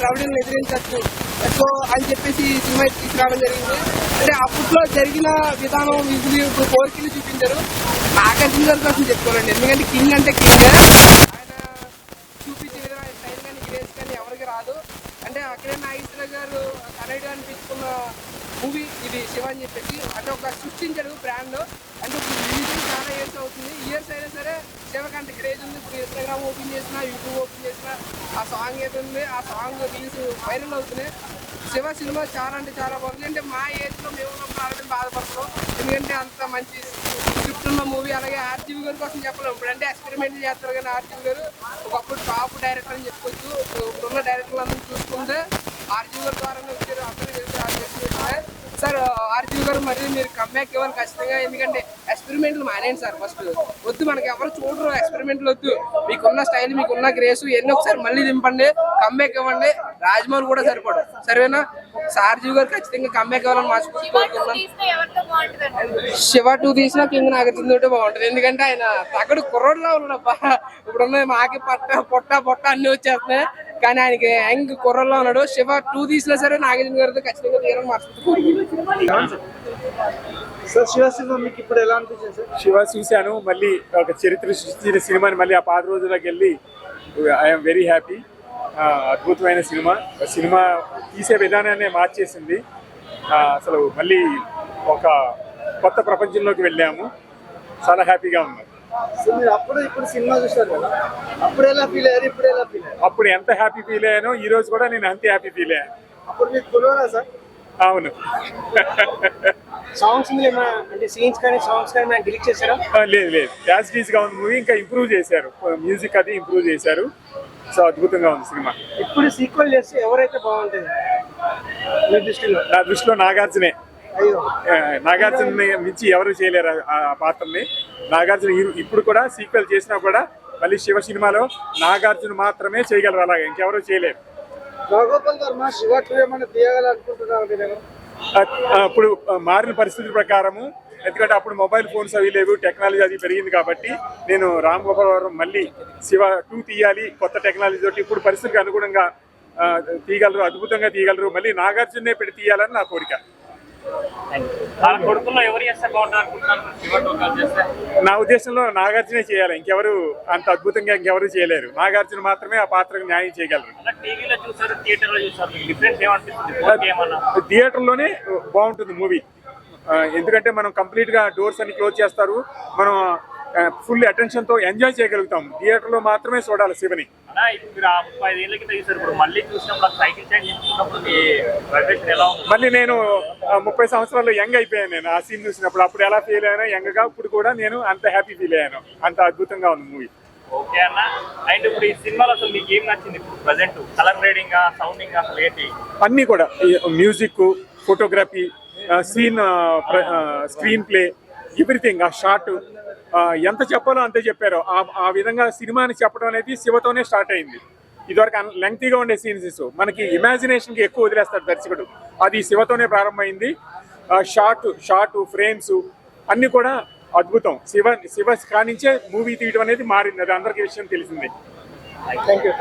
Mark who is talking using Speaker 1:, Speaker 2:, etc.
Speaker 1: రౌడీలను ఎదిరించవచ్చు సో అని చెప్పేసి ఈ సినిమా తీసుకురావడం జరిగింది. అంటే అప్పట్లో జరిగిన విధానం విధులు ఇప్పుడు కోరికలు చూపించారు. నాగార్జున గారి కోసం చెప్పుకోవాలండి, ఎందుకంటే కింగ్ అంటే కింగ్. ఆయన చూపించే విధంగా స్టైల్ కానీ గ్రేస్ కానీ ఎవరికి రాదు. అంటే అక్కడే నాగేశ్వర గారు కనైడ్ అనిపించుకున్న మూవీ ఇది శివ అని చెప్పేసి. అంటే ఒక సృష్టించాడు బ్రాండ్. అంటే ఇప్పుడు చాలా ఇయర్స్ అవుతుంది, ఇయర్స్ అయినా సరే శివకి అంటే క్రేజ్ ఉంది. ఇప్పుడు ఇన్స్టాగ్రామ్ ఓపెన్ చేసినా, యూట్యూబ్ ఓపెన్ చేసినా ఆ సాంగ్ ఏది ఉంది, ఆ సాంగ్ రీల్స్ వైరల్ అవుతున్నాయి. శివ సినిమా చాలా అంటే చాలా బాగుంది. అంటే మా ఏజ్లో మేము ఉన్నప్పుడు ఆల్రెడీ బాధపడుతున్నాం, ఎందుకంటే అంత మంచి స్క్రిప్ట్ ఉన్న మూవీ. అలాగే ఆర్జీవి గారి కోసం చెప్పలేము, ఇప్పుడు అంటే ఎక్స్పెరిమెంట్ చేస్తారు. కానీ ఆర్జీవి గారు ఒకప్పుడు టాప్ డైరెక్టర్ అని చెప్పుకోవచ్చు. ఇప్పుడున్న డైరెక్టర్లు అందరూ చూసుకుంటే ఆర్జీవి గారి ద్వారానే వచ్చారు. అందరూ సార్ ఆర్జీవి గారు మరి మీరు కంబ్యాక్ ఇవ్వాలి ఖచ్చితంగా, ఎందుకంటే ఎక్స్పెరిమెంట్లు మానేయండి సార్. ఫస్ట్ వద్దు, మనకి ఎవరు చూడరు ఎక్స్పెరిమెంట్లు వద్దు. మీకున్న స్టైల్, మీకున్న గ్రేస్ ఎన్ని ఒకసారి మళ్ళీ దింపండి, కంబ్యాక్ ఇవ్వండి. రాజమౌళి కూడా సరిపడు, సరేనా? ఆర్జీవి గారు ఖచ్చితంగా కంబ్యాక్ ఇవ్వాలని మనస్ఫూర్తి కోరుకుంటున్నాను. శివ 2 తీసినా కింగ్ నాగార్జున బాగుంటుంది, ఎందుకంటే ఆయన తగ్గడు కుర్రోడ్లా ఉన్నాడబ్బా. ఇప్పుడున్న మాకి పొట్ట అన్ని వచ్చేస్తున్నాయి, కానీ ఆయనకి యంగ్ కుర్రల్లో ఉన్నాడు. శివ 2 తీసినా సరే నాగార్జున గారితో ఖచ్చితంగా తీయాలని మనస్ఫూర్తి.
Speaker 2: శివ చూశాను, మళ్ళీ ఒక చరిత్ర సృష్టించిన సినిమాని మళ్ళీ ఆ పాత రోజుల్లోకి వెళ్ళి ఐఎమ్ వెరీ హ్యాపీ. అద్భుతమైన సినిమా తీసే విధానాన్ని మార్చేసింది. అసలు మళ్ళీ ఒక కొత్త ప్రపంచంలోకి వెళ్ళాము, చాలా హ్యాపీగా ఉన్నాం.
Speaker 3: ఇప్పుడు సినిమా చూసారు కదా, అప్పుడు ఎలా ఫీల్ అయ్యారు, ఇప్పుడు ఎలా ఫీల్ అయ్యారు?
Speaker 2: అప్పుడు ఎంత హ్యాపీ ఫీల్ అయ్యానో ఈ రోజు కూడా నేను అంతే హ్యాపీ ఫీల్ అయ్యాను.
Speaker 3: అప్పుడు మీకు తెలియదా సార్?
Speaker 2: అవును.
Speaker 1: సాంగ్స్ అంటే సీన్స్ కానీ సాంగ్స్ కానీ నాకు డిలీట్ చేశారా?
Speaker 2: లేదు, యాజ్ ఇట్ ఈస్ గా ఉంది మూవీ. ఇంకా ఇంప్రూవ్ చేశారు, మ్యూజిక్ అది ఇంప్రూవ్ చేశారు. సో అద్భుతంగా ఉంది సినిమా.
Speaker 1: ఇప్పుడు సీక్వెల్ చేస్తే ఎవరైతే బాగుంటుంది మీ దృష్టిలో?
Speaker 2: నా దృష్టిలో నాగార్జునే. నాగార్జున మించి ఎవరు చేయలేరు ఆ పాత్రని. నాగార్జున ఇప్పుడు కూడా సీక్వెల్ చేసినా కూడా మళ్ళీ శివ సినిమాలో నాగార్జున మాత్రమే చేయగలరు, అలాగే ఇంకెవరు చేయలేరు.
Speaker 3: రాఘోపాల్ వర్మ శివ 2 ఏమైనా తీయగలనుకుంటున్నారు?
Speaker 2: అప్పుడు మారిన పరిస్థితుల ప్రకారము, ఎందుకంటే అప్పుడు మొబైల్ ఫోన్స్ అవి లేవు, టెక్నాలజీ అది పెరిగింది కాబట్టి నేను రామ్ గోపాల్ వర్మ మళ్ళీ శివ 2 తీయాలి కొత్త టెక్నాలజీ తోటి. ఇప్పుడు పరిస్థితికి అనుగుణంగా తీయగలరు, అద్భుతంగా తీయగలరు. మళ్ళీ నాగార్జునే పెట్టి తీయాలని నా కోరిక. నా ఉద్దేశంలో నాగార్జునే చేయాలి, ఇంకెవరు అంత అద్భుతంగా ఇంకెవరు చేయలేరు. నాగార్జున మాత్రమే ఆ పాత్రకు న్యాయం చేయగలరు. థియేటర్లోనే బాగుంటుంది మూవీ, ఎందుకంటే మనం కంప్లీట్ గా డోర్స్ అన్ని క్లోజ్ చేస్తారు, మనం ఫుల్ అటెన్షన్ తో ఎంజాయ్ చేయగలుగుతాం. థియేటర్ లో మాత్రమే చూడాలి శివని. మళ్ళీ నేను 30 సంవత్సరాలు యంగ్ అయిపోయాను నేను ఆ సీన్ చూసినప్పుడు. అప్పుడు ఎలా ఫీల్ అయ్యానో యంగ్ గా, ఇప్పుడు కూడా నేను అంత హ్యాపీ ఫీల్ అయ్యాను. అంత అద్భుతంగా ఉంది మూవీ.
Speaker 4: ఓకే అన్న, అండ్ ఇప్పుడు ఈ సినిమాలో అసలు మీకు ఏం నచ్చింది? ఇప్పుడు ప్రెజెంట్ కలర్ గ్రేడింగ్, సౌండింగ్, అసలు ఏంటి?
Speaker 2: అన్ని కూడా, music, photography, scene, screenplay, everything. ఆ షార్ట్ ఎంత చెప్పాలో అంతే చెప్పారు. ఆ విధంగా సినిమాని చెప్పడం అనేది శివతోనే స్టార్ట్ అయింది. ఇదివరకు లెంగ్తీగా ఉండే సీన్స్ మనకి ఇమాజినేషన్కి ఎక్కువ వదిలేస్తాడు దర్శకుడు, అది శివతోనే ప్రారంభమైంది. షార్ట్ ఫ్రేమ్స్ అన్నీ కూడా అద్భుతం. శివ కానించే మూవీ తీయడం అనేది మారింది, అది అందరికీ విషయం తెలిసింది.
Speaker 3: Thank you.